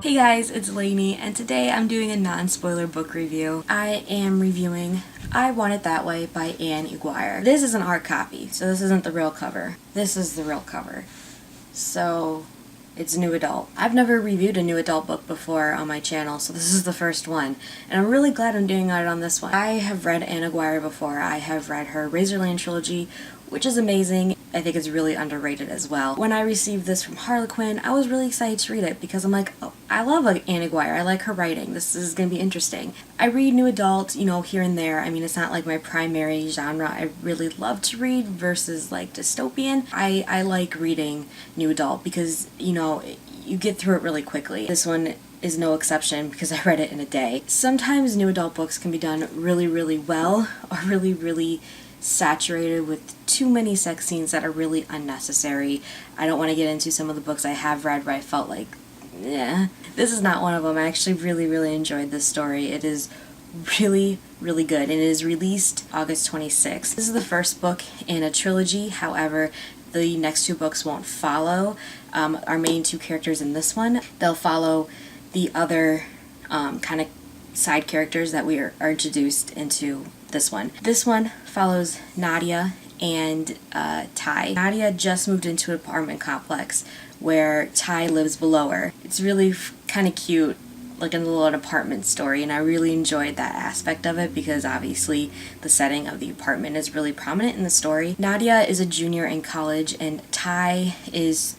Hey guys, it's Lainey, and today I'm doing a non-spoiler book review. I am reviewing I Want It That Way by Ann Aguirre. This is an art copy, so this isn't the real cover. This is the real cover. So, it's new adult. I've never reviewed a new adult book before on my channel, so this is the first one. And I'm really glad I'm doing it on this one. I have read Ann Aguirre before. I have read her Razorland trilogy, which is amazing. I think it's really underrated as well. When I received this from Harlequin, I was really excited to read it because I'm like, oh, I love Ann Aguirre. I like her writing. This is going to be interesting. I read new adult, here and there. I mean, it's not like my primary genre I really love to read versus like dystopian. I like reading new adult because, you get through it really quickly. This one is no exception because I read it in a day. Sometimes new adult books can be done really, really well or really, really saturated with too many sex scenes that are really unnecessary. I don't want to get into some of the books I have read where I felt like, this is not one of them. I actually really, really enjoyed this story. It is really, really good, and it is released August 26th. This is the first book in a trilogy. However, the next two books won't follow our main two characters in this one. They'll follow the other kind of side characters that we are introduced into this one. This one follows Nadia and Ty. Nadia just moved into an apartment complex where Ty lives below her. It's really kind of cute, like a little apartment story, and I really enjoyed that aspect of it because obviously the setting of the apartment is really prominent in the story. Nadia is a junior in college, and Ty is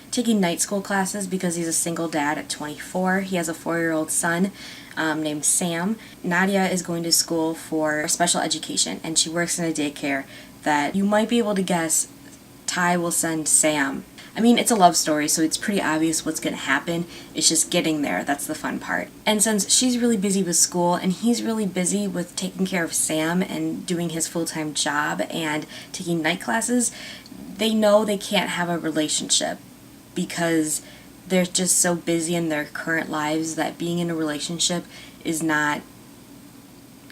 taking night school classes because he's a single dad at 24. He has a 4-year-old son named Sam. Nadia is going to school for special education, and she works in a daycare that you might be able to guess Ty will send Sam. I mean, it's a love story, so it's pretty obvious what's going to happen. It's just getting there. That's the fun part. And since she's really busy with school and he's really busy with taking care of Sam and doing his full-time job and taking night classes, they know they can't have a relationship because they're just so busy in their current lives that being in a relationship is not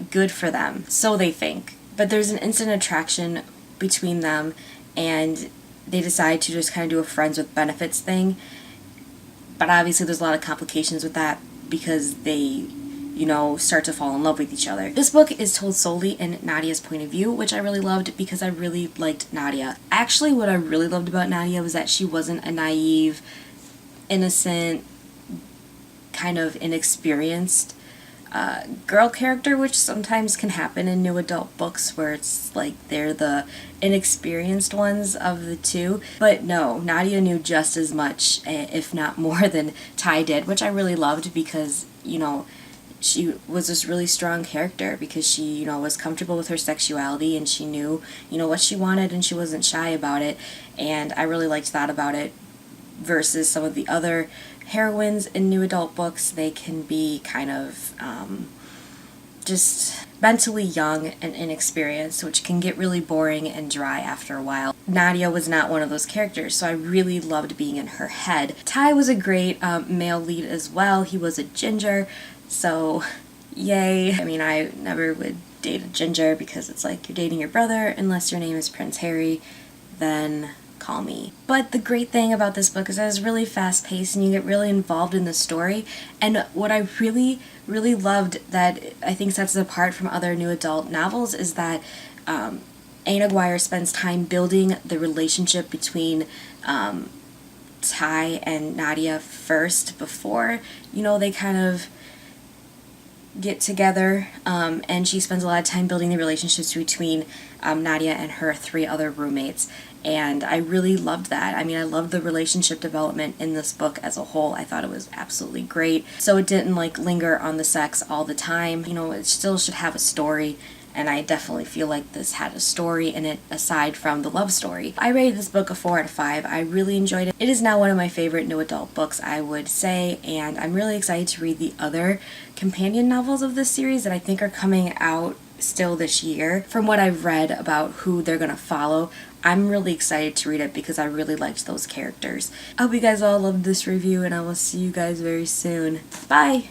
good for them. So they think. But there's an instant attraction between them, and they decide to just kind of do a friends with benefits thing. But obviously there's a lot of complications with that because they, start to fall in love with each other. This book is told solely in Nadia's point of view, which I really loved because I really liked Nadia. Actually, what I really loved about Nadia was that she wasn't a naive, innocent, kind of inexperienced girl character, which sometimes can happen in new adult books where it's like they're the inexperienced ones of the two. But no, Nadia knew just as much, if not more, than Ty did, which I really loved because, she was this really strong character because she, was comfortable with her sexuality and she knew, what she wanted and she wasn't shy about it. And I really liked that about it versus some of the other heroines in new adult books. They can be kind of just mentally young and inexperienced, which can get really boring and dry after a while. Nadia was not one of those characters, so I really loved being in her head. Ty was a great male lead as well. He was a ginger, so yay. I mean, I never would date a ginger because it's like you're dating your brother unless your name is Prince Harry, then call me. But the great thing about this book is that it's really fast paced and you get really involved in the story. And what I really, really loved that I think sets it apart from other new adult novels is that Ann Aguirre spends time building the relationship between Ty and Nadia first before, they kind of get together, and she spends a lot of time building the relationships between Nadia and her 3 other roommates. And I really loved that. I mean, I loved the relationship development in this book as a whole. I thought it was absolutely great. So it didn't linger on the sex all the time. It still should have a story, and I definitely feel like this had a story in it aside from the love story. I rated this book a 4 out of 5. I really enjoyed it. It is now one of my favorite new adult books, I would say, and I'm really excited to read the other companion novels of this series that I think are coming out still this year. From what I've read about who they're gonna follow, I'm really excited to read it because I really liked those characters. I hope you guys all loved this review, and I will see you guys very soon. Bye!